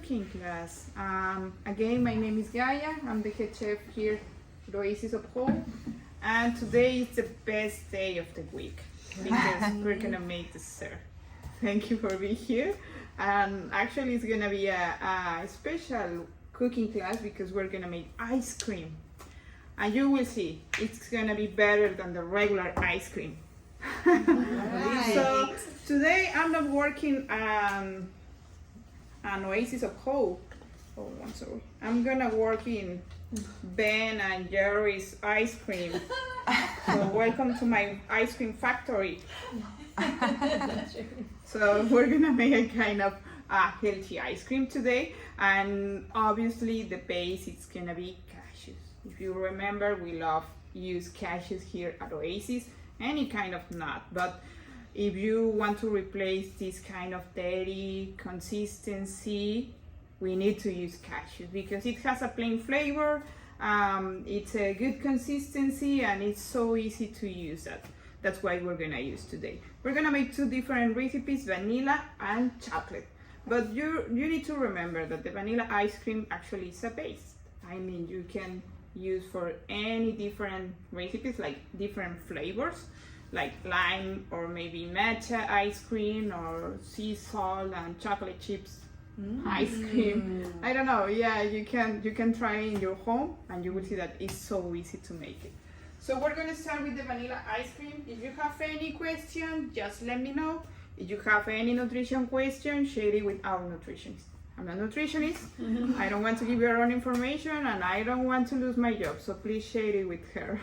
cooking class. Again, my name is Gaia. I'm the head chef here at Oasis of Hope. And today is the best day of the week because we're gonna make dessert. Thank you for being here. And actually it's gonna be a special cooking class because we're gonna make ice cream. And you will see, it's gonna be better than the regular ice cream. Right. So today I'm not working on Oasis of Hope. Oh, I'm sorry. I'm gonna work in Ben and Jerry's ice cream. So welcome to my ice cream factory. So we're gonna make a kind of healthy ice cream today, and obviously the base is gonna be cashews. If you remember, we love use cashews here at Oasis, any kind of nut, but if you want to replace this kind of dairy consistency, we need to use cashews because it has a plain flavor, it's a good consistency, and it's so easy to use that. That's why we're gonna use today. We're gonna make two different recipes, vanilla and chocolate. But you need to remember that the vanilla ice cream actually is a base. I mean, you can use for any different recipes, like different flavors, like lime or maybe matcha ice cream or sea salt and chocolate chips ice cream. I don't know. Yeah, you can try it in your home and you will see that it's so easy to make it. So we're gonna start with the vanilla ice cream. If you have any question, just let me know. If you have any nutrition question, share it with our nutritionist. I'm a nutritionist. I don't want to give you wrong information and I don't want to lose my job. So please share it with her.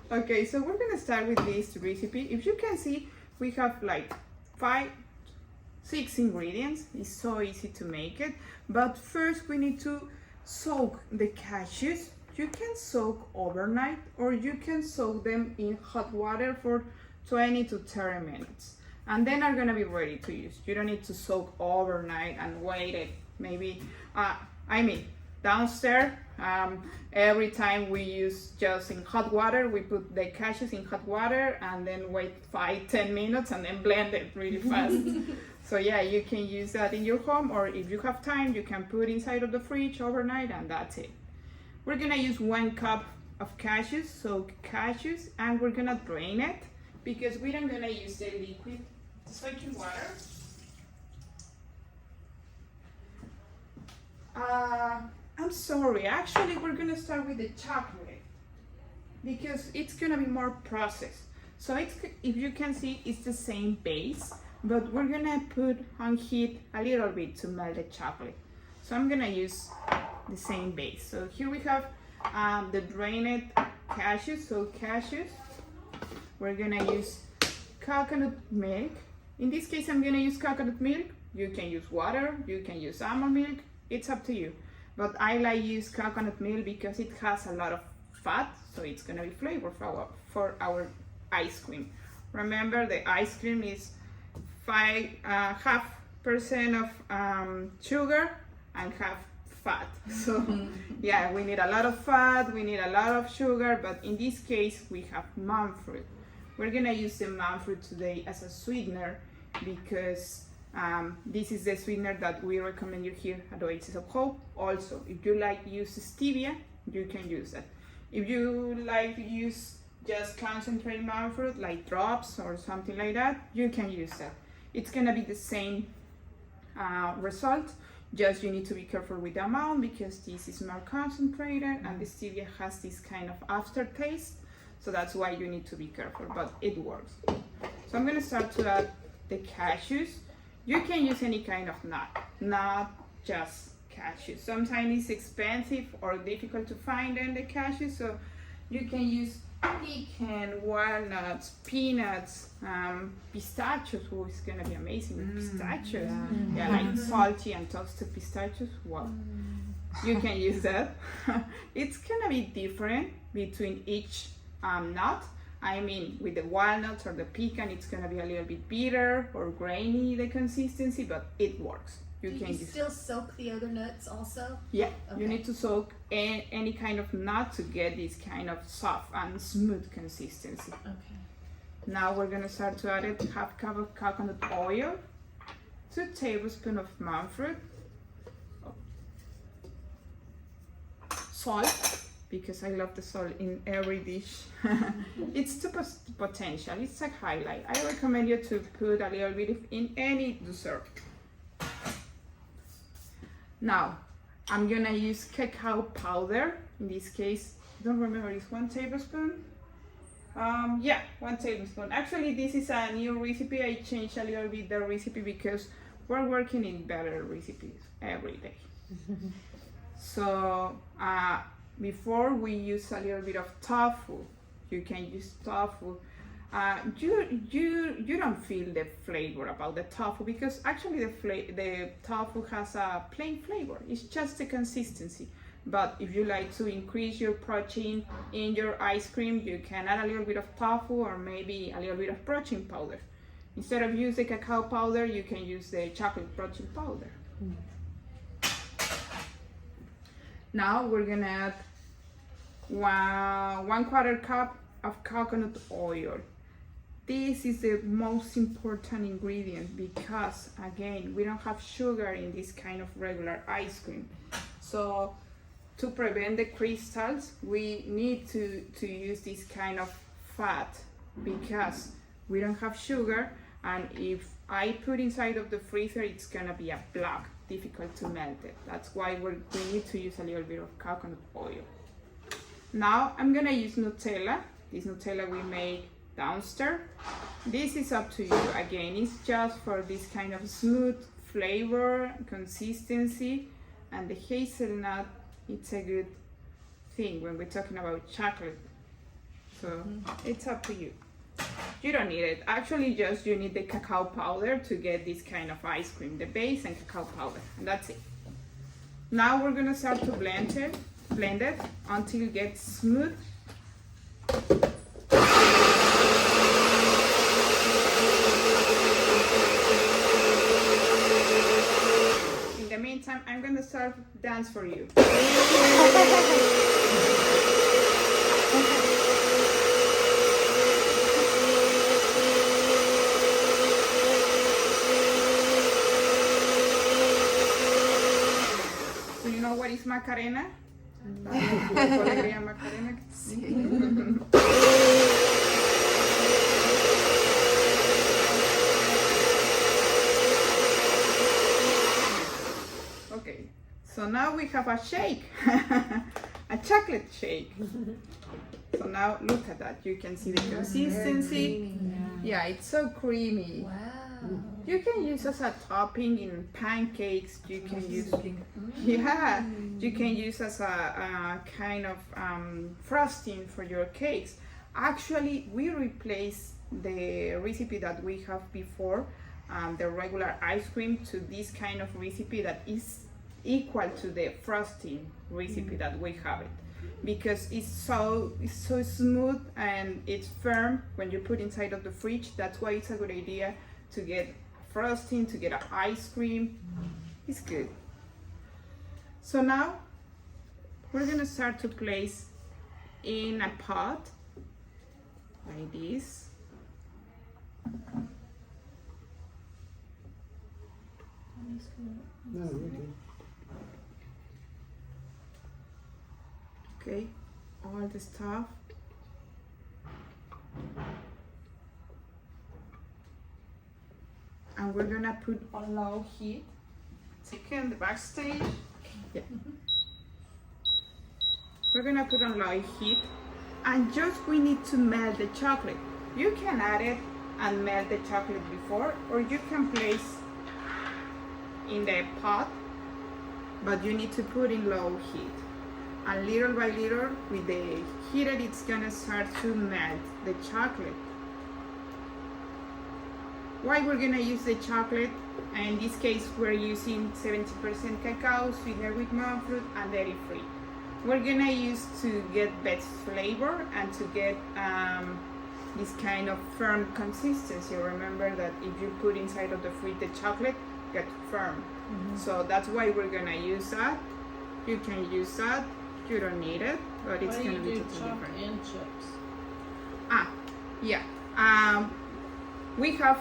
Okay, so we're gonna start with this recipe. If you can see, we have like 6 ingredients. It's so easy to make it. But first we need to soak the cashews. You can soak overnight or you can soak them in hot water for 20 to 30 minutes. And then are gonna be ready to use. You don't need to soak overnight and wait it. Maybe, downstairs, every time we use just in hot water, we put the cashews in hot water and then wait 5-10 minutes and then blend it really fast. So yeah, you can use that in your home, or if you have time, you can put inside of the fridge overnight and that's it. We're gonna use 1 cup of cashews, soak cashews, and we're gonna drain it because we don't gonna use the liquid soaking water. I'm sorry, actually we're gonna start with the chocolate because it's gonna be more processed. So if you can see, it's the same base, but we're gonna put on heat a little bit to melt the chocolate. So I'm gonna use the same base. So here we have the drained cashews. So cashews, we're gonna use coconut milk. In this case, I'm gonna use coconut milk. You can use water, you can use almond milk, it's up to you. But I like use coconut milk because it has a lot of fat, so it's gonna be flavorful for our ice cream. Remember, the ice cream is 0.5% of sugar and half fat. So yeah, we need a lot of fat, we need a lot of sugar, but in this case we have monk fruit. We're gonna use the monk fruit today as a sweetener because this is the sweetener that we recommend you here at Oasis of Hope. Also, if you like to use stevia, you can use that. If you like to use just concentrated monk fruit, like drops or something like that, you can use that. It's gonna be the same result, just you need to be careful with the amount because this is more concentrated and the stevia has this kind of aftertaste, so that's why you need to be careful, but it works. So I'm gonna start to add the cashews. You can use any kind of nut, not just cashews. Sometimes it's expensive or difficult to find in the cashews, so you can use pecan, walnuts, peanuts, pistachios. Oh, it's gonna be amazing with pistachios. Yeah, like salty and toasted pistachios. Wow, you can use that. It's gonna be different between each nut. I mean, with the walnuts or the pecan, it's gonna be a little bit bitter or grainy, the consistency, but it works. Do you still soak the other nuts also? Yeah, okay. You need to soak any kind of nut to get this kind of soft and smooth consistency. Okay. Now we're gonna start to add it, half cup of coconut oil, 2 tablespoons of monk fruit, salt, because I love the salt in every dish. It's too potential, it's a highlight. I recommend you to put a little bit in any dessert. Now, I'm gonna use cacao powder. In this case, I don't remember, it's 1 tablespoon. Yeah, 1 tablespoon. Actually, this is a new recipe. I changed a little bit the recipe because we're working in better recipes every day. So, before we use a little bit of tofu. You can use tofu. You don't feel the flavor about the tofu because actually the tofu has a plain flavor. It's just the consistency. But if you like to increase your protein in your ice cream, you can add a little bit of tofu or maybe a little bit of protein powder. Instead of using cacao powder, you can use the chocolate protein powder. Now we're gonna add 1/4 cup of coconut oil. This is the most important ingredient because, again, we don't have sugar in this kind of regular ice cream. So to prevent the crystals, we need to use this kind of fat because we don't have sugar, and if I put inside of the freezer, it's gonna be a block, difficult to melt it. That's why we need to use a little bit of coconut oil. Now I'm gonna use Nutella. This Nutella we make downstairs. This is up to you. Again, it's just for this kind of smooth flavor, consistency, and the hazelnut, it's a good thing when we're talking about chocolate. So it's up to you. You don't need it. Actually, just you need the cacao powder to get this kind of ice cream, the base and cacao powder, and that's it. Now we're gonna start to blend it until it gets smooth. In the meantime, I'm gonna start dance for you. Do you know what is Macarena? Macarena. Okay, so now we have a shake, a chocolate shake. So now look at that, you can see the consistency. Yeah, it's so creamy. Wow. You can use as a topping in pancakes. You can use, yeah, you can use as a kind of frosting for your cakes. Actually, we replace the recipe that we have before, the regular ice cream, to this kind of recipe that is equal to the frosting recipe that we have it, because it's so smooth and it's firm when you put inside of the fridge. That's why it's a good idea to get frosting, to get an ice cream. It's good. So now we're gonna start to place in a pot like this. Okay, all the stuff. And we're gonna put on low heat. Second, the backstage. Yeah. We're gonna put on low heat, and just we need to melt the chocolate. You can add it and melt the chocolate before, or you can place in the pot, but you need to put in low heat. And little by little, with the heater, it's gonna start to melt the chocolate. Why we're gonna use the chocolate? In this case, we're using 70% cacao, sweetened with monk fruit, and dairy-free. We're gonna use to get best flavor and to get this kind of firm consistency. Remember that if you put inside of the fridge the chocolate, get firm. So that's why we're gonna use that. You can use that. You don't need it, but it's gonna be totally different. And chips. Yeah. We have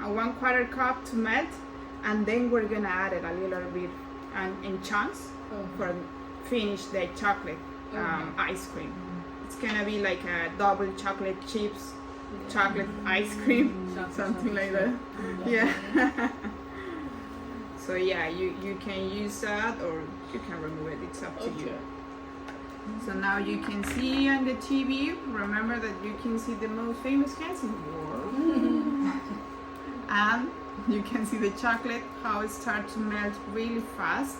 a 1/4 cup to melt, and then we're gonna add it a little bit and in chunks for finish the chocolate ice cream. It's gonna be like a double chocolate chips, chocolate ice cream, something like that. Yeah. So yeah, you can use that or you can remove it. It's up to you. So now you can see on the TV. Remember that you can see the most famous hands in the world. And you can see the chocolate, how it starts to melt really fast.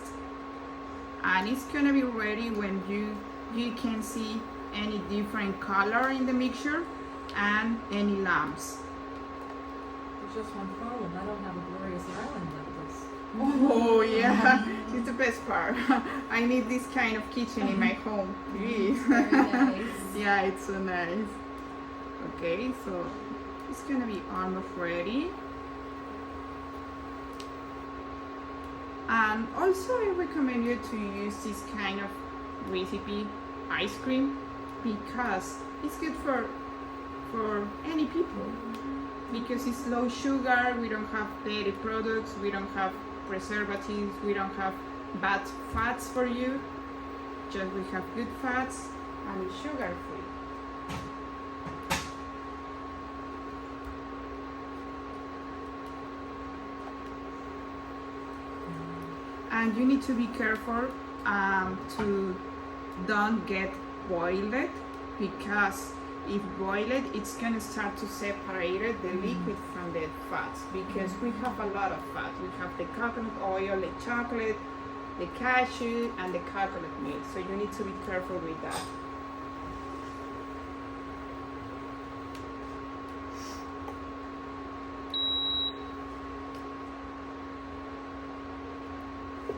And it's gonna be ready when you can see any different color in the mixture and any lumps. There's just one problem. I don't have a glorious island like this. Oh yeah, it's the best part. I need this kind of kitchen in my home. Please. Very nice. Yeah, it's so nice. Okay, so it's gonna be almost ready. And also I recommend you to use this kind of recipe ice cream because it's good for any people, because it's low sugar, we don't have dairy products, we don't have preservatives, we don't have bad fats for you, just we have good fats and it's sugar free. And you need to be careful to don't get boiled, because if boiled, it's gonna start to separate the liquid from the fats, because we have a lot of fat. We have the coconut oil, the chocolate, the cashew, and the coconut milk. So you need to be careful with that.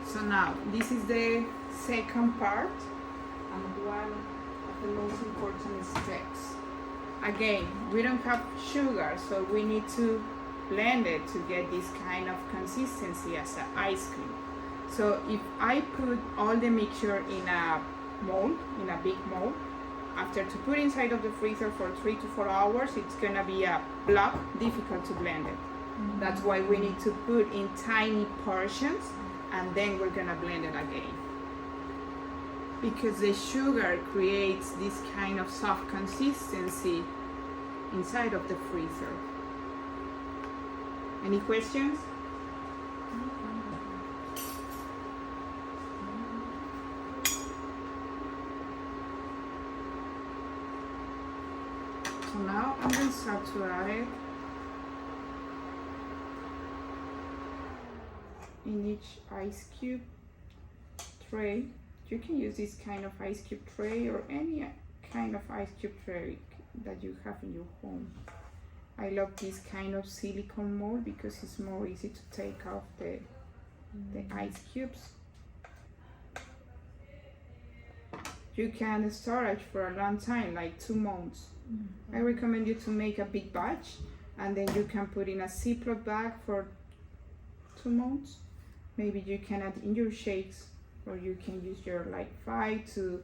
So now, this is the second part and one of the most important steps. Again, we don't have sugar, so we need to blend it to get this kind of consistency as an ice cream. So if I put all the mixture in a mold, in a big mold, after to put inside of the freezer for 3 to 4 hours, it's gonna be a block, difficult to blend it. That's why we need to put in tiny portions and then we're gonna blend it again. Because the sugar creates this kind of soft consistency inside of the freezer. Any questions? So now I'm going to start to add it in each ice cube tray. You can use this kind of ice cube tray or any kind of ice cube tray that you have in your home. I love this kind of silicone mold because it's more easy to take off the ice cubes. You can store it for a long time, like 2 months. I recommend you to make a big batch and then you can put in a Ziploc bag for 2 months. Maybe you can add in your shakes, or you can use your like 5 to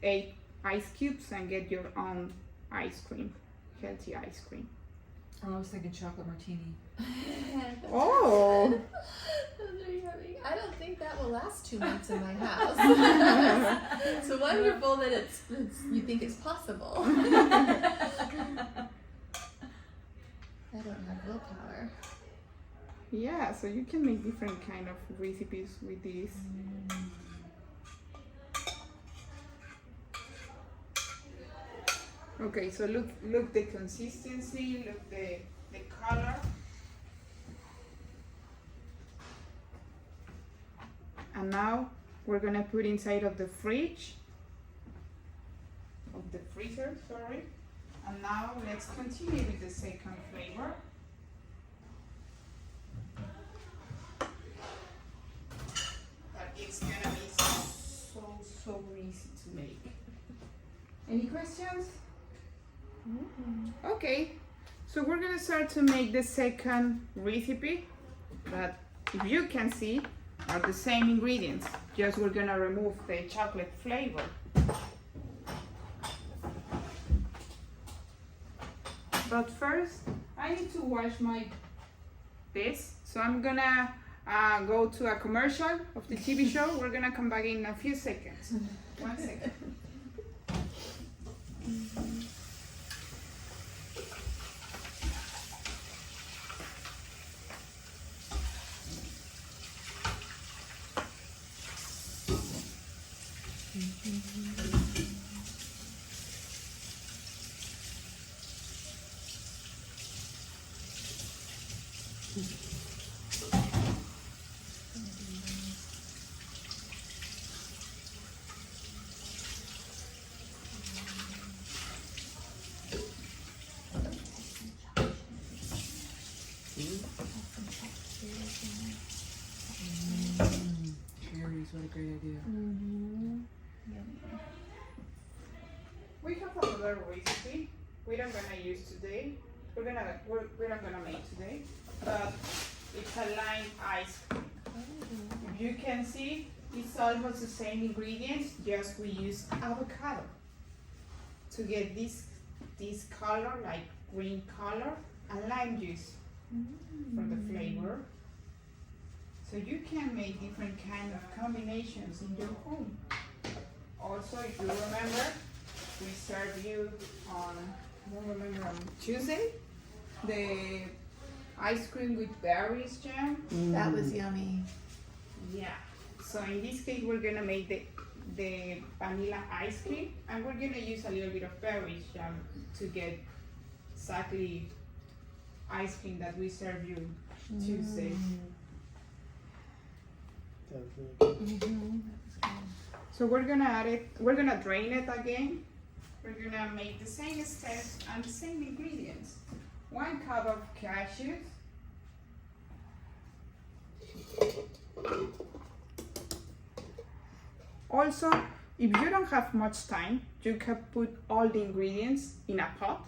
8 ice cubes and get your own ice cream, healthy ice cream. I was thinking chocolate martini. Oh! Those are yummy. I don't think that will last 2 months in my house. It's wonderful that it's you think it's possible. I don't have willpower. Yeah, so you can make different kind of recipes with this. Okay, so look the consistency, look the color. And now we're gonna put inside of the freezer. Sorry. And now let's continue with the second flavor. But it's gonna be so easy to make. Any questions? Okay, so we're gonna start to make the second recipe, but if you can see, are the same ingredients, just we're gonna remove the chocolate flavor. But first, I need to wash my this, so I'm gonna go to a commercial of the TV show. We're gonna come back in a few seconds. 1 second. Cherries, what a great idea. We have another recipe we're not gonna use today. We're not gonna make today, but it's a lime ice cream. If you can see, it's almost the same ingredients, just we use avocado to get this color, like green color, and lime juice for the flavor. So you can make different kind of combinations in your home. Also, if you remember, we serve you on, I don't remember, on Tuesday, the ice cream with berries jam. That was yummy. Yeah. So in this case, we're gonna make the vanilla ice cream, and we're gonna use a little bit of berries jam to get exactly ice cream that we serve you Tuesday. So we're gonna add it. We're gonna drain it again. We're gonna make the same steps and the same ingredients. 1 cup of cashews. Also, if you don't have much time, you can put all the ingredients in a pot,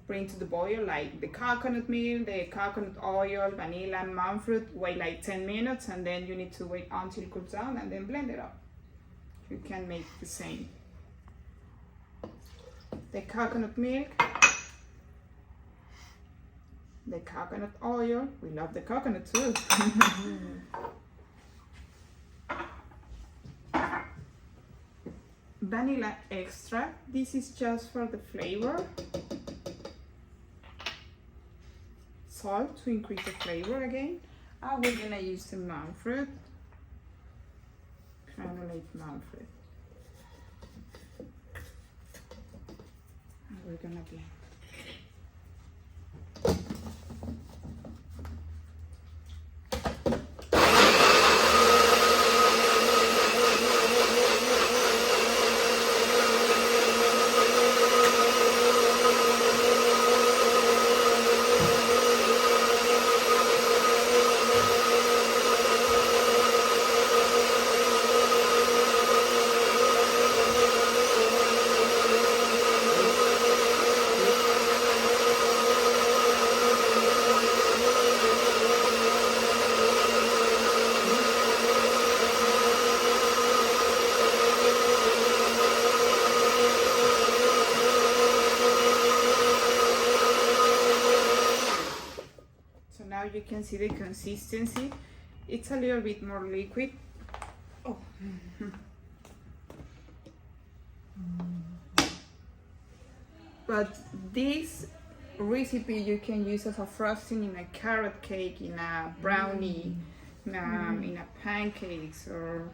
bring to the boil, like the coconut milk, the coconut oil, vanilla, and monk fruit, wait like 10 minutes, and then you need to wait until it cools down and then blend it up. You can make the same. The coconut milk, the coconut oil, we love the coconut too. Vanilla extract, this is just for the flavor. Salt to increase the flavor again. And we're gonna use the monk fruit. Granulate monk fruit. And we're gonna blend. You can see the consistency. It's a little bit more liquid. Oh. But this recipe you can use as a frosting in a carrot cake, in a brownie, in a pancakes, or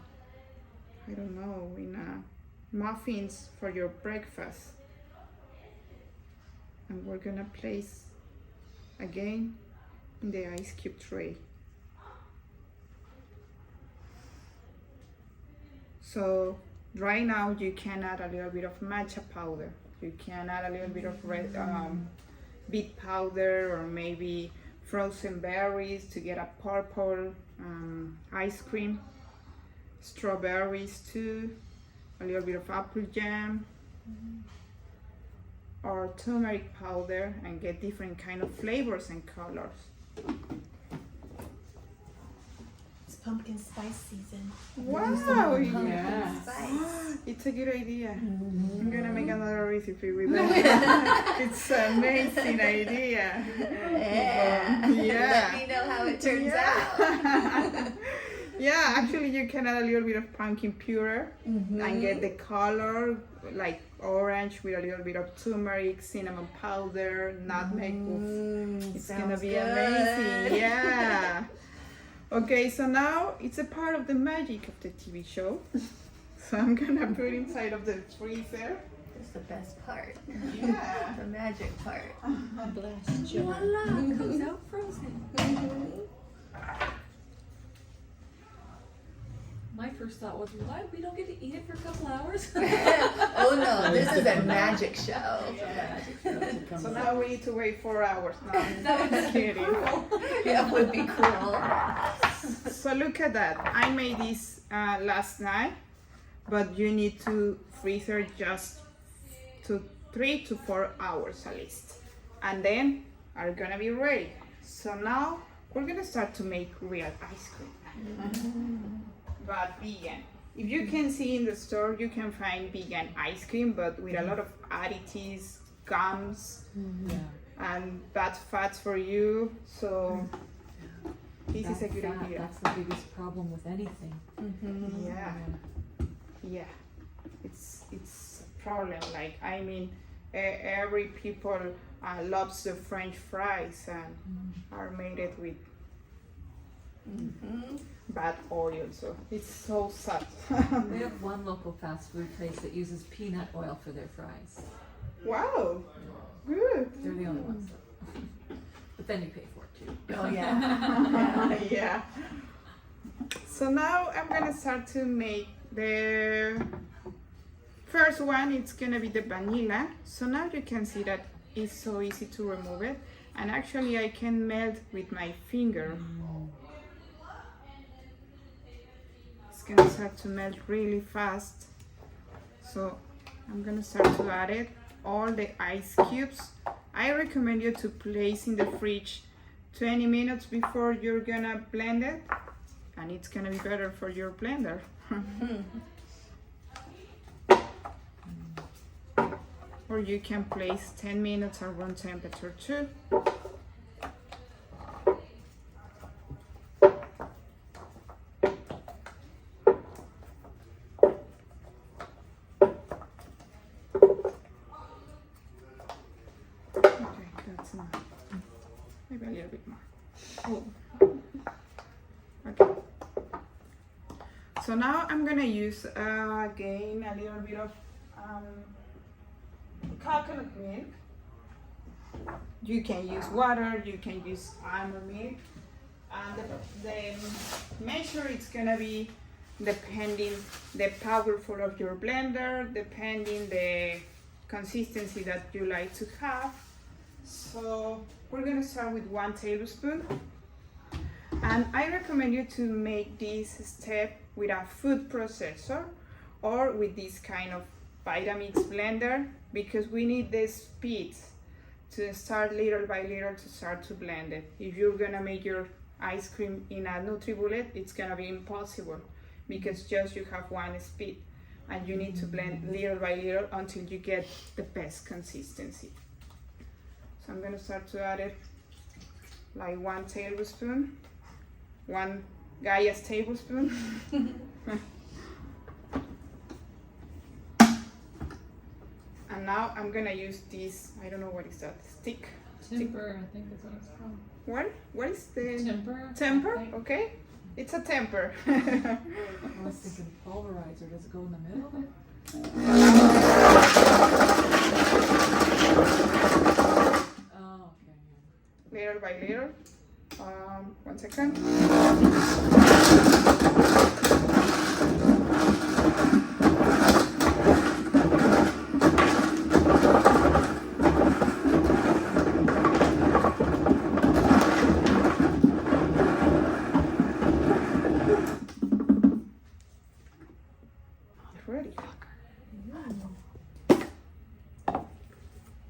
I don't know, in a muffins for your breakfast. And we're gonna place again in the ice cube tray. So right now you can add a little bit of matcha powder. You can add a little bit of red beet powder, or maybe frozen berries to get a purple ice cream. Strawberries too. A little bit of apple jam. Or turmeric powder, and get different kind of flavors and colors. It's pumpkin spice season. Wow! Yeah. Spice. It's a good idea. I'm gonna make another recipe with that. It's an amazing idea. Let me know how it turns out. Yeah, actually you can add a little bit of pumpkin puree and get the color like orange with a little bit of turmeric, cinnamon powder, nutmeg. It's gonna be amazing. Yeah. Okay, so now it's a part of the magic of the TV show. So I'm gonna put it inside of the freezer. That's the best part. Yeah. The magic part. Bless you. Voila, it comes out frozen. My first thought was, why we don't get to eat it for a couple hours? Oh no, this is a magic show. So now we need to wait 4 hours. No, I'm just kidding. That would be cruel. So look at that. I made this last night, but you need to freezer just to 3 to 4 hours at least, and then are gonna be ready. So now we're gonna start to make real ice cream, but vegan. If you can see in the store, you can find vegan ice cream, but with a lot of additives, gums, and bad fats for you. So this is a good idea. That's the biggest problem with anything. Yeah, it's a problem. Like, I mean, every people loves the French fries and are made it with bad oil, so it's so sad. We have one local fast food place that uses peanut oil for their fries. Wow, good. They're the only ones though. But then you pay for it too. Oh yeah. Yeah. So now I'm gonna start to make the first one. It's gonna be the vanilla. So now you can see that it's so easy to remove it, and actually I can melt with my finger. It's gonna start to melt really fast. So I'm gonna start to add it, all the ice cubes. I recommend you to place in the fridge 20 minutes before you're gonna blend it, and it's gonna be better for your blender. Or you can place 10 minutes at room temperature too. Okay, that's enough. Maybe a little bit more. Oh. Okay. So now I'm gonna use again a little bit of coconut milk. You can use water, you can use almond milk, and the measure it's gonna be depending the powerful of your blender, depending the consistency that you like to have. So we're gonna start with 1 tablespoon, and I recommend you to make this step with a food processor or with this kind of Vitamix blender, because we need the speed to start little by little to start to blend it. If you're gonna make your ice cream in a NutriBullet, it's gonna be impossible, because just you have one speed and you need to blend little by little until you get the best consistency. So I'm gonna start to add it like 1 tablespoon, 1 Gaia's tablespoon. And now I'm gonna use this, I don't know what is that, stick? Temper, I think is what it's called. What is the Temper. temper? I think. Okay, it's a temper. I was thinking pulverizer. Does it go in the middle? Oh, okay. Little by little. 1 second. Ready.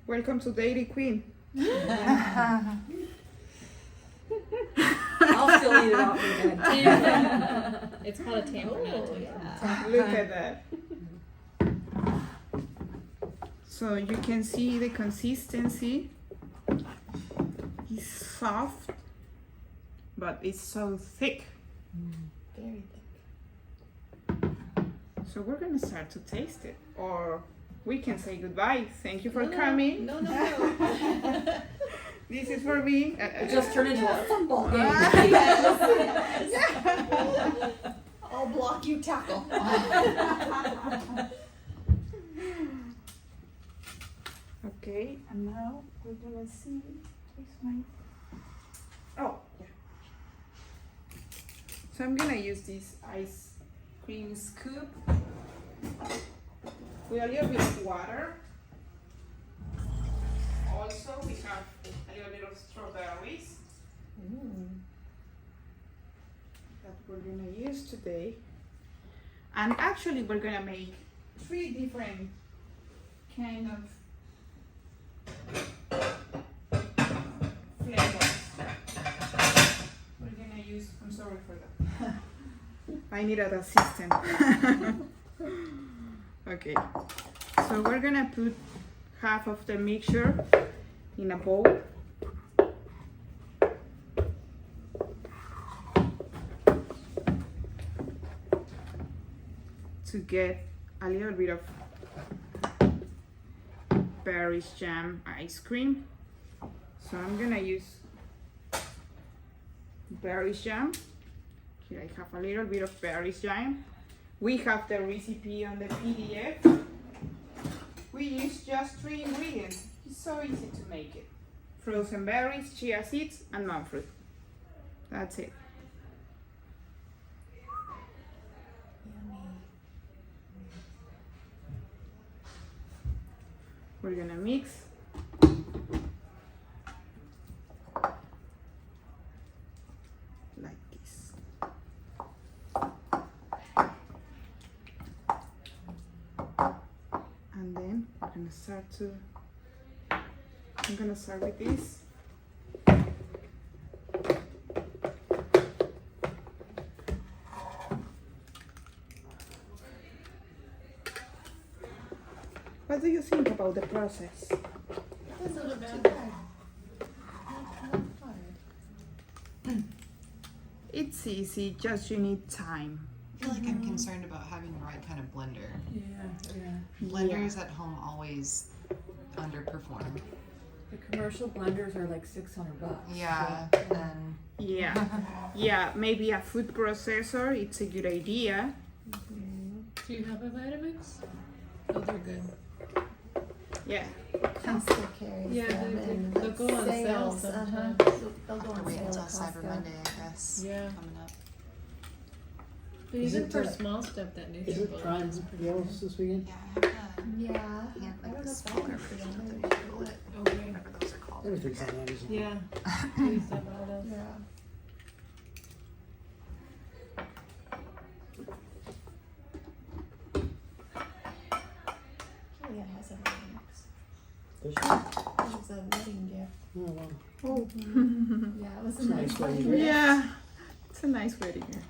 Welcome to Dairy Queen. I'll still eat it off your head. It's called a tamper, not a temper. Look at that. So you can see the consistency is soft, but it's so thick. Very thick. So we're gonna start to taste it, or we can say goodbye. Thank you for No, no, coming. No. This is for me. It just turned into a football game. Yes. I'll block you, tackle. Okay, and now we're gonna see. Where's my? Oh, yeah. So I'm gonna use this ice cream scoop with a little bit of water. Also, we have a little bit of strawberries that we're gonna use today. And actually, we're gonna make 3 different kind of flavors. We're gonna use, I'm sorry for that. I need an assistant. Okay, so we're gonna put half of the mixture in a bowl. To get a little bit of berries jam ice cream. So I'm gonna use berries jam. Here I have a little bit of berries jam. We have the recipe on the PDF. We use just 3 ingredients. It's so easy to make it. Frozen berries, chia seeds, and monk fruit. That's it. We're gonna mix. Like this. And then we're gonna start to, I'm gonna start with this. What do you think about the process? That's a little too bad. Not hard. It's easy, just you need time. I feel like I'm concerned about having the right kind of blender. Yeah. Blenders at home always underperform. The commercial blenders are like $600. Yeah, and Yeah, yeah, maybe a food processor, it's a good idea. Do you have a Vitamix? Oh, they're good. Yeah, Costco carries Yeah, them they- and they'll go on sale sales. sometimes. They'll go I'll on wait sale until at Cyber Costco. Monday, I guess. Yeah. Coming up. But Is even it, for uh, small stuff, that Is it Nutribullet Prime is pretty Deals good. this weekend? Yeah, I have Yeah, the, I like don't know the if smaller I version can of the see Nutribullet, Okay. whatever those are called. Everything's on Amazon. Yeah. I used to have all those. Yeah. Julia has a Vitamix. Does she? It was a wedding gift. Oh, wow. oh, Yeah, it was It's a a nice nice wedding wedding gift. gift. yeah, it's a nice wedding here.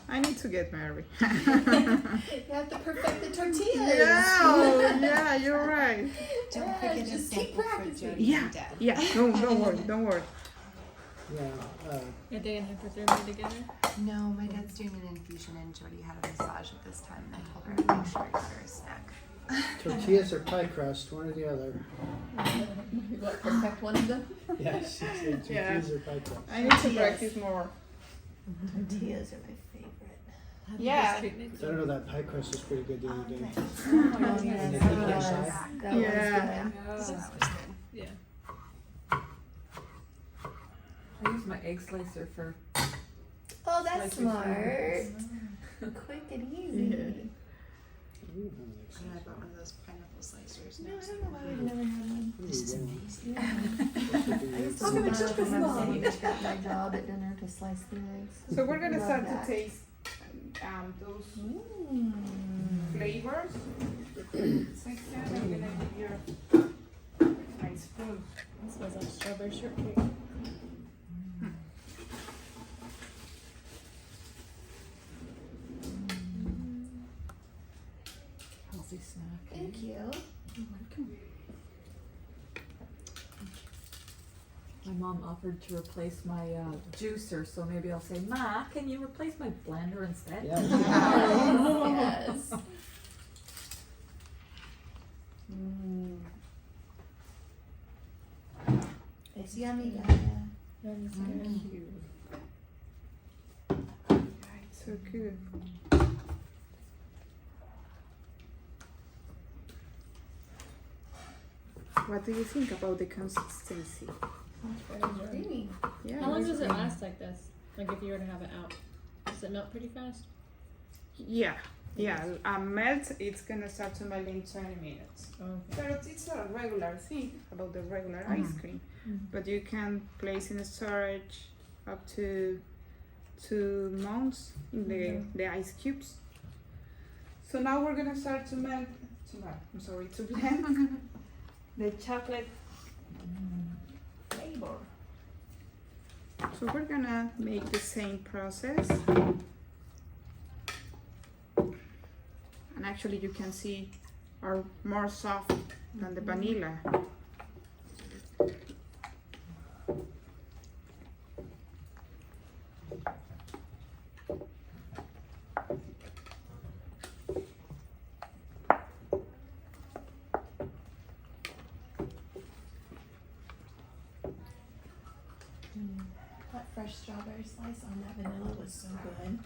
I need to get married. You have to perfect the tortillas. Yeah, oh, yeah, you're right. Don't Yeah, forget to just keep sample for practicing. Jody Yeah, and Dad. yeah, don't worry, don't worry. Yeah, Are they in hypothermia together? No, my dad's doing an infusion and Jody had a massage at this time and I told her I'd make sure I got her a snack. tortillas or pie crust, one or the other. What, perfect one of them? Yes, she said Yeah. tortillas or pie crust. I need to Tortillas. practice more. Tortillas are my favorite. Yeah. I don't know, that pie crust was pretty good the other day. Oh, yes, And that the cookie was, inside? that Yeah. was So that was good. Yeah. I use my egg slicer for good. Oh, that's slicing smart. foods. Quick and easy. Yeah. Ooh, that makes Yeah, I sense. bought one of those pineapple slicers. No, and I was don't like, know why we've never had one. Ooh, this is yeah. amazing. I used to How come it love took us when my long? baby got my job at dinner to slice the eggs. So we're gonna Love start that. to taste those Mm. flavors. Section, I'm gonna give you my spoon. This was a strawberry shortcake. Healthy snack. Thank you. My mom offered to replace my juicer, so maybe I'll say, Ma, can you replace my blender instead? Yeah. Yes. It's yummy, Gaia. Thank you. It's so good. What do you think about the consistency? Creamy. Yeah. How long it's does it creamy. last like this? Like if you were to have it out, does it melt pretty fast? Yeah. Yeah. Melt. It's gonna start to melt in 20 minutes. Okay. But it's a regular thing about the regular ice cream. Mhm. But you can place in storage up to 2 months in the ice cubes. So now we're gonna start to melt. To blend the chocolate flavor. So we're gonna make the same process. And actually you can see are more soft than the vanilla. That fresh strawberry slice on that vanilla was so good.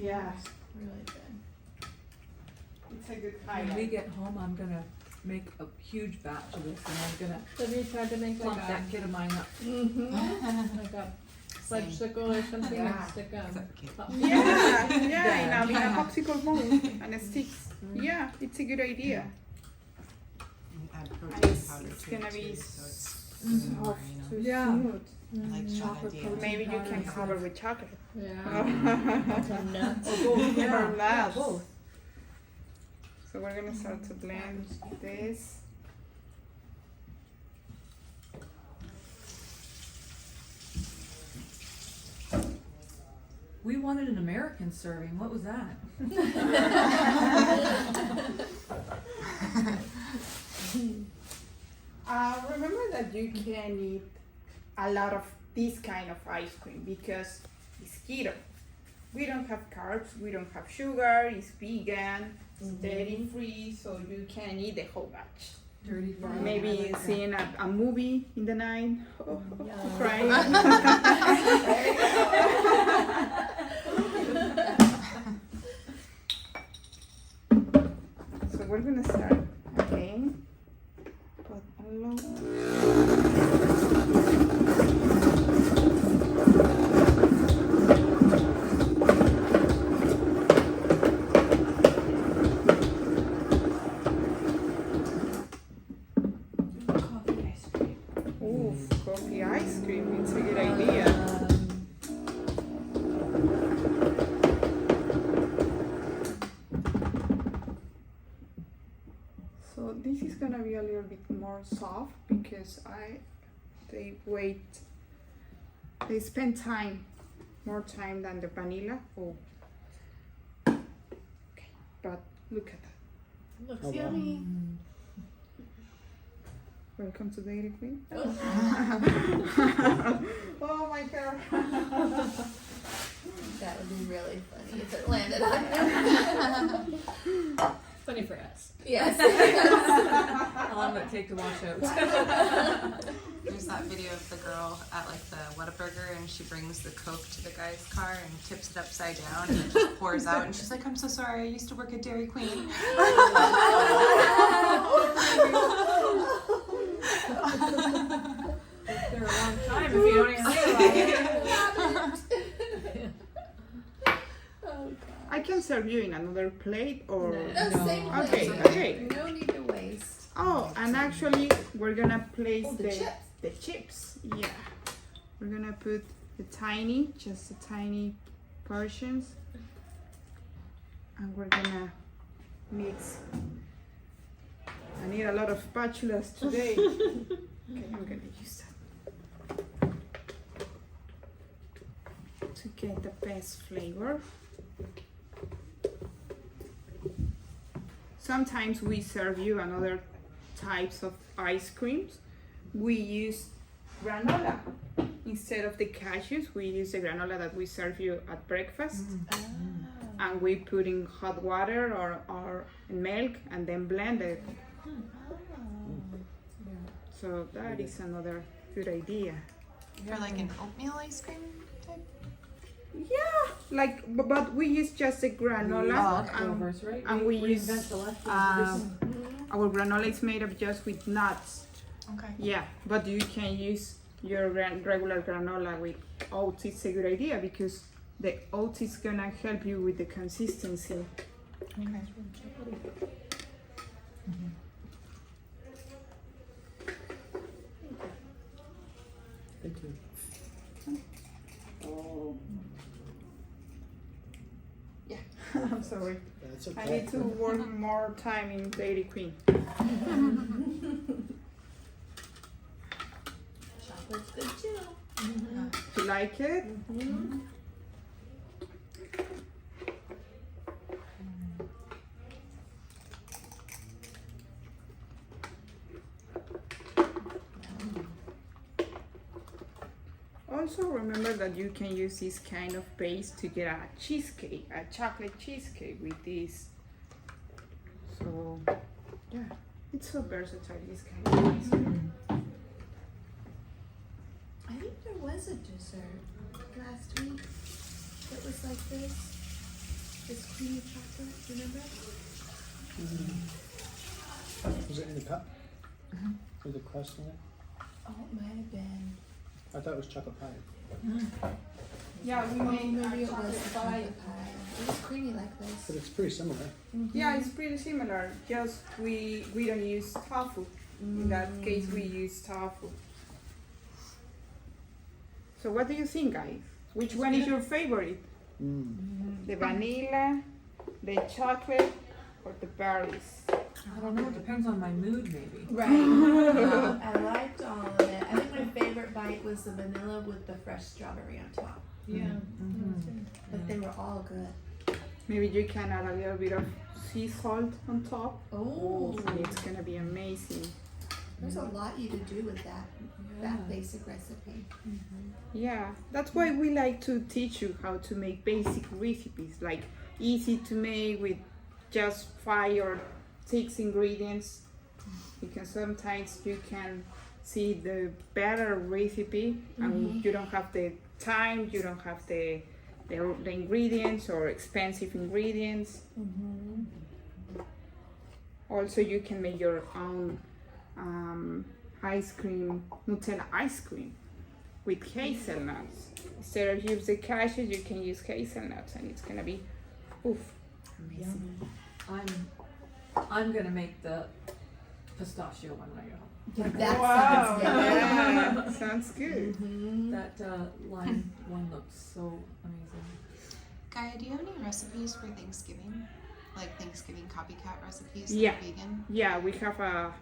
Yeah, Really good. it's a good When we highlight. get home, I'm gonna make a huge batch of this, and I'm gonna Have you tried to make plump like that kid of mine up. like a fudgesicle or something Yeah. and stick pop- Yeah, in a popsicle mold and it sticks. Yeah, it's a good idea. Add And protein it's powder to gonna it be too, so it's soft, you know. too Yeah. smooth. I like that Chocolate idea. protein. Maybe you can powder. cover with chocolate. Yeah. Nuts. Or both, Or yeah. nuts. Both. So we're gonna start to blend this. We wanted an American serving. What was that? Remember that you can eat a lot of this kind of ice cream because it's keto. We don't have carbs, we don't have sugar, it's vegan, it's dairy free, so you can eat the whole batch. Dirty fry. Maybe I like that. seeing a movie in the night, Yum. crying. So we're gonna start again. But alone. Coffee ice cream. Ooh, coffee ice cream. It's a good idea. So this is gonna be a little bit more soft because they spend more time than the vanilla. Oh, okay, but look at that. Looks Oh, wow. yummy. Welcome to Dairy Queen. Oh. Oh my god. That would be really funny if it landed on you. Funny for us. Yes. How long would it take to wash out? There's that video of the girl at like the Whataburger and she brings the Coke to the guy's car and tips it upside down and it just pours out and she's like, I'm so sorry, I used to work at Dairy Queen. They're a long time if you don't even realize it. Oh, I can serve you in another plate or. God. No. Same place. Okay, okay. No need to waste. Oh, and actually, we're gonna place Oh, the chips. the chips. Yeah, we're gonna put just the tiny portions, and we're gonna mix. I need a lot of spatulas today. Okay, I'm gonna use that to get the best flavor. sometimes we serve you another types of ice creams. We use granola. Instead of the cashews, we use the granola that we serve you at breakfast. And we put in hot water or milk and then blend it. So that is another good idea. For like an oatmeal ice cream type? Yeah, like, but we use just the granola. Leftovers, right? and we use, reinvent the leftovers. Our granola is made of just with nuts. Okay. Yeah, but you can use your regular granola with oats. It's a good idea because the oats is gonna help you with the consistency. Okay. Thank you. I'm sorry. That's I okay. need to work more time in Dairy Queen. Chocolate's good too. You like it? Also remember that you can use this kind of base to get a cheesecake, a chocolate cheesecake with this. So yeah, it's so versatile, this kind of ice cream. I think there was a dessert last week that was like this. This creamy chocolate, do you remember? Was it in the cup? With the crust in it? Oh, it might have been. I thought it was chocolate pie. Yeah, we Oh, made maybe a it was chocolate chocolate pie. pie. It was creamy like But this. it's pretty similar. Yeah, it's pretty similar. Just we don't use tofu. In that case, we use tofu. So what do you think, guys? Which one is your favorite? The vanilla, the chocolate, or the berries? I don't know, it depends on my mood maybe. Right. I liked all of it. I think my favorite bite was the vanilla with the fresh strawberry on top. Yeah. But they were all good. Maybe you can add a little bit of sea salt on top. Oh, And it's gonna be amazing. there's a lot you could do with that basic recipe. Yeah, that's why we like to teach you how to make basic recipes, like easy to make with just 5 or 6 ingredients. Because sometimes you can see the better recipe and you don't have the time, you don't have the ingredients or expensive ingredients. Also, you can make your own ice cream, Nutella ice cream with hazelnuts. Instead of use the cashews, you can use hazelnuts, and it's gonna be amazing. I'm gonna make the pistachio one when I go home. That Wow, sounds good. yeah, sounds good. That lime one looks so amazing. Gaia, do you have any recipes for Thanksgiving? Like Thanksgiving copycat recipes Yeah. that are vegan? Yeah, we have a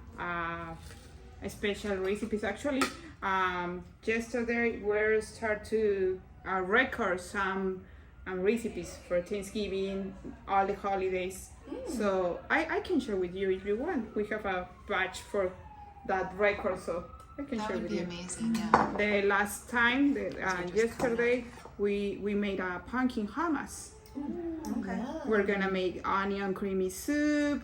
special recipes. Actually, yesterday we start to record some recipes for Thanksgiving, all the holidays. So I can share with you if you want. We have a batch for that record, so I can That share would with be you. amazing, yeah. The last time, just yesterday, we made a pumpkin hummus. Okay. We're gonna make onion creamy soup,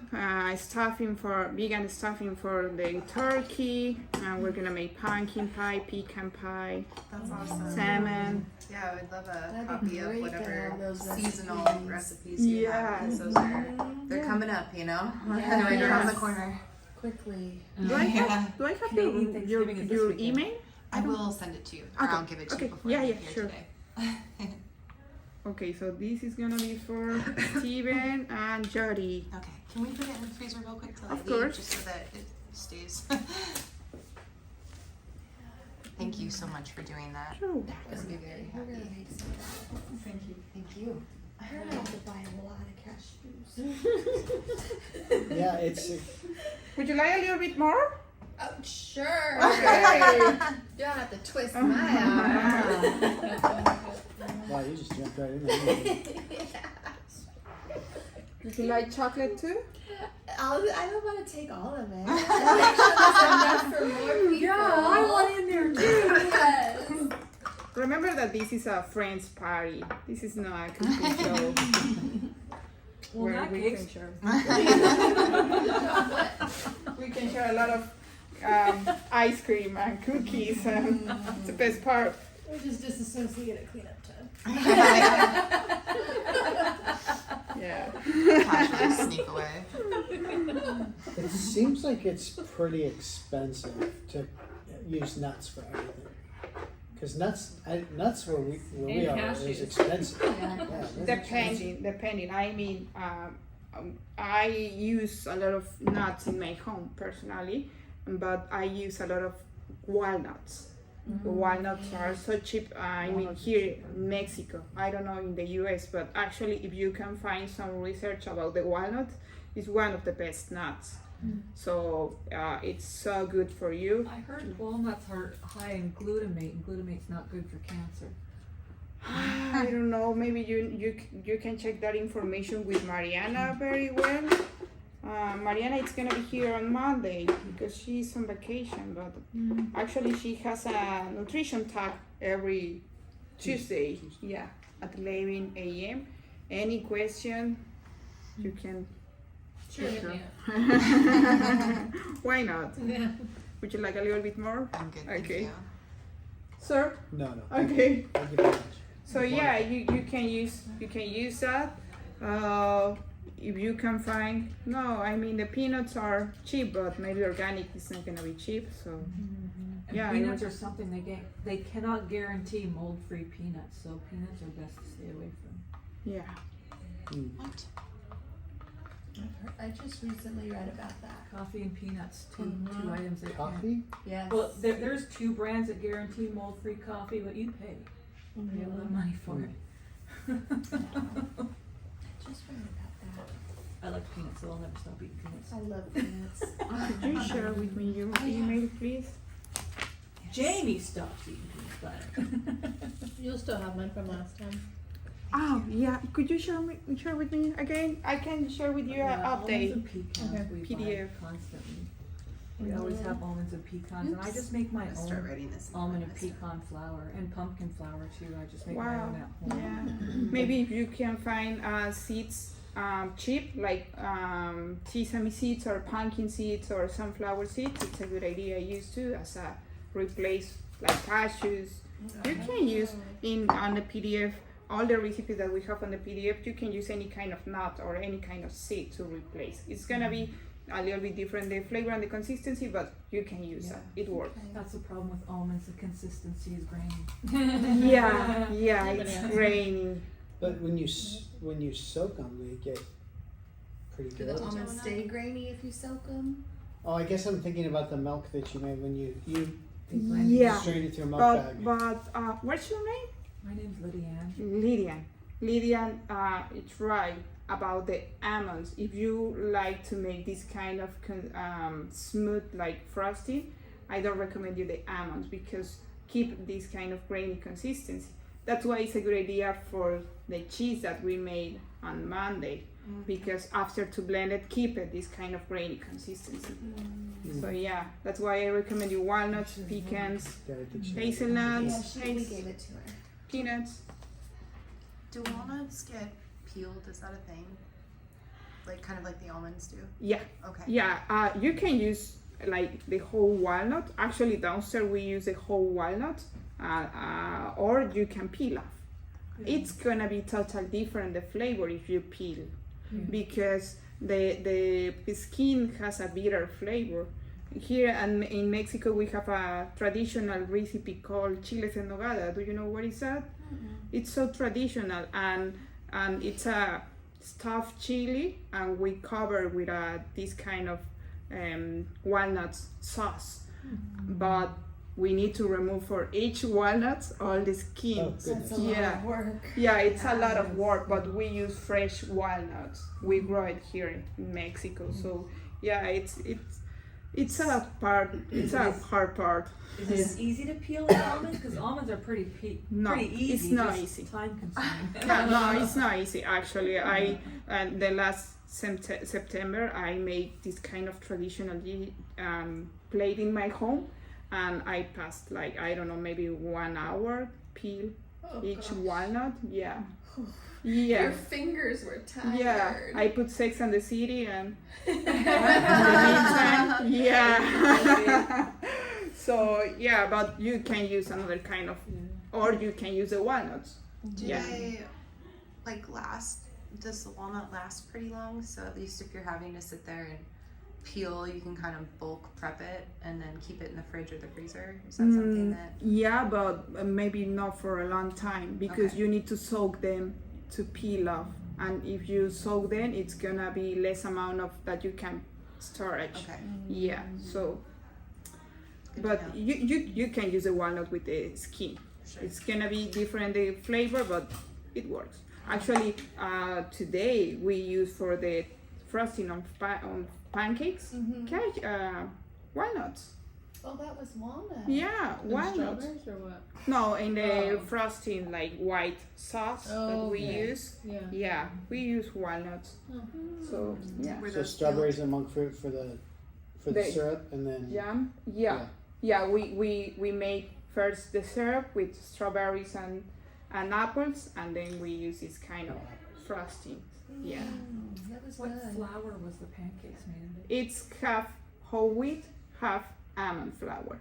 stuffing for vegan stuffing for the turkey, and we're gonna make pumpkin pie, pecan pie, That's awesome. salmon. Yeah, I would love a That'd be copy of great to whatever have those seasonal recipes. recipes you have, Yeah. because those are they're coming up, you know. Yeah. Right around the Yes. corner. Quickly. Do I Yeah. have your, Canadian Thanksgiving is this your weekend. email? I will send it to you, or Okay, I'll give it to okay. you before Yeah, I yeah, leave here sure. today. Okay, so this is gonna be for Steven and Jody. Okay. Can we put it in the freezer real quick till I Of leave, course. just so that it stays? Thank you so much for doing that. Sure. That was I'd be good. very We're gonna happy. make some of that. Thank you. Thank you. I heard I have to buy a lot of cashews. Yeah, it's Would you like a little bit more? Oh, sure. Okay. You don't have to twist my arm. wow. You just jumped right in there. didn't you? Would you like chocolate too? I don't want to take all of it. I'll make sure there's enough for more people. Yeah, I want in there too. Yes. Remember that this is a friends party. This is not a cooking show. Well, in that we case, can share. We can share a lot of ice cream and cookies, and it's the best part. Or just disassociate at cleanup time. Yeah. Casually sneak away. It seems like it's pretty expensive to use nuts for everything. Because nuts where we And are is cashews. expensive. Yeah. Yeah, they're expensive. Depending. I mean, I use a lot of nuts in my home personally, but I use a lot of walnuts. Walnuts are so cheap. I mean, here in Mexico, I don't know in the US, but actually, if you can find some research about the walnut, it's one of the best nuts. So it's so good for you. I heard walnuts are high in glutamate, and glutamate's not good for cancer. I don't know. Maybe you can check that information with Mariana very well. Mariana is gonna be here on Monday because she's on vacation, but actually she has a nutrition talk every Tuesday. Yeah, at 11 a.m. Any question, you can. Sure. check her. Yeah. Why not? Yeah. Would you like a little bit more? I'm good. Thank Okay. you. Sir? No. Okay. Thank you very much. So yeah, you can use that. If you can find I mean the peanuts are cheap, but maybe organic is not gonna be cheap. So And Yeah, I peanuts know. are something they cannot guarantee mold-free peanuts, so peanuts are best to stay away from. yeah, What? I just recently read about that. Coffee and peanuts, two Mhm. items that can. Coffee? Yes. Well, there's two brands that guarantee mold-free coffee, but you pay. Pay a lot of money for it. I just read about that. I like peanuts, so I'll never stop eating peanuts. I love peanuts. could you share with me your email, please? Jamie stops eating peanut butter. You'll still have mine from last time. Oh yeah, could you share with me again? I can share with you an Almonds update. and pecans Okay. we PDF. buy constantly. We always have almonds and pecans, and I just make my I'm gonna start own writing this. in almond my and list. pecan flour and pumpkin flour too. I just make my Wow. own at home. Yeah, maybe if you can find seeds cheap, like sesame seeds or pumpkin seeds or sunflower seeds, it's a good idea. Use too as a replace like cashews. You can use on the PDF all the recipes that we have on the PDF. You can use any kind of nut or any kind of seed to replace. It's gonna be a little bit different the flavor and the consistency, but you can use it. It works. That's the problem with almonds. The consistency is grainy. Yeah, yeah, Everybody it's else. grainy. But when you soak them, they get pretty Do good. the almonds stay grainy if you soak them? Oh, I guess I'm thinking about the milk that you made when you Yeah, strained it through a milk bag. but what's your name? My name's Lydia Ann. Lydian, it's right about the almonds. If you like to make this kind of smooth like frosting, I don't recommend you the almonds because keep this kind of grainy consistency. That's why it's a good idea for the cheese that we made on Monday, because after to blend it, keep it this kind of grainy consistency. So yeah, that's why I recommend you walnuts, pecans, Yeah, I think so. hazelnuts, Yeah, we gave it to her. peanuts. Do walnuts get peeled? Is that a thing? Like kind of like the almonds do? Yeah. Okay. Yeah, you can use like the whole walnut. Actually, downstairs we use the whole walnut, or you can peel off. It's gonna be totally different the flavor if you peel, because the skin has a bitter flavor. Here and in Mexico we have a traditional recipe called chiles en nogada. Do you know what is that? It's so traditional, and it's a stuffed chili, and we cover with this kind of walnut sauce. But we need to remove for each walnut all the skin. Oh, goodness. That's a lot Yeah. of work. Yeah, it's a lot of work, but we use fresh walnuts. We grow it here in Mexico, so yeah, it's It's a part. It's a hard part. Is it as easy to peel as almonds? Because almonds are pretty No, pretty easy. it's not just easy. Time consuming. No, it's not easy actually. The last September I made this kind of traditional plate in my home, and I passed like I don't know maybe 1 hour peel each walnut. Yeah. Yeah. Your fingers were tired. Yeah, I put Sex and the City and in the meantime, yeah. So yeah, but you can use another kind of, or you can use the walnuts. Do Yeah. they like last? Does the walnut last pretty long? So at least if you're having to sit there and peel, you can kind of bulk prep it and then keep it in the fridge or the freezer. Is that something that? Yeah, but maybe not for a long time because Okay. you need to soak them to peel off, and if you soak them, it's gonna be less amount of that you can storage. Okay. Yeah, so. Good to But know. you can use the walnut with the skin. Sure. It's gonna be different the flavor, but it works. Actually, today we use for the frosting on pancakes, walnuts. Oh, that was walnut. Yeah, And walnuts. strawberries or what? No, in the Oh. frosting like white sauce that Oh, we okay. use. Yeah. Yeah, we use walnuts. Oh. So yeah, Were So those strawberries and monk fruit for the The- syrup, and then jam. Yeah. We made first the syrup with strawberries and apples, and then we use this kind of frosting. Yeah. That was What good. flour was the pancakes made of? It's half whole wheat, half almond flour.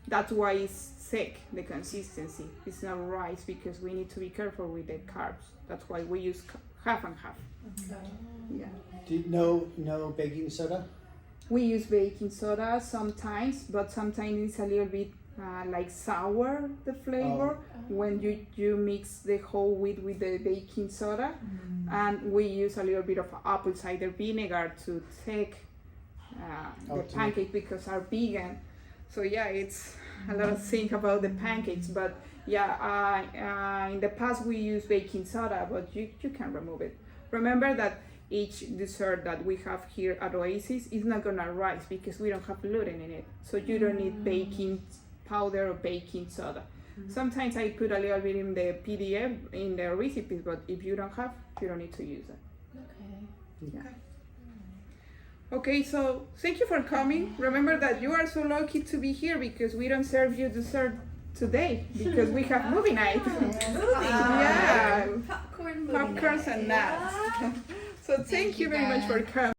That's why it's thick, the consistency. It's not rice because we need to be careful with the carbs. That's why we use half and half. Yeah. no baking soda. We use baking soda sometimes, but sometimes it's a little bit like sour, the flavor, when you mix the whole wheat with the baking soda. And we use a little bit of apple cider vinegar to take the to pancake because are vegan. So yeah, it's a lot of things about the pancakes, but yeah, in the past we use baking soda, but you can remove it. Remember that each dessert that we have here at Oasis is not gonna rise because we don't have gluten in it. So you don't need baking powder or baking soda. Sometimes I put a little bit in the PDF in the recipes, but if you don't have, you don't need to use it. Okay. Okay, so thank you for coming. Remember that you are so lucky to be here because we don't serve you dessert today because we have movie night. Yeah, Popcorn movie popcorns night. and nuts. So thank you very much for coming.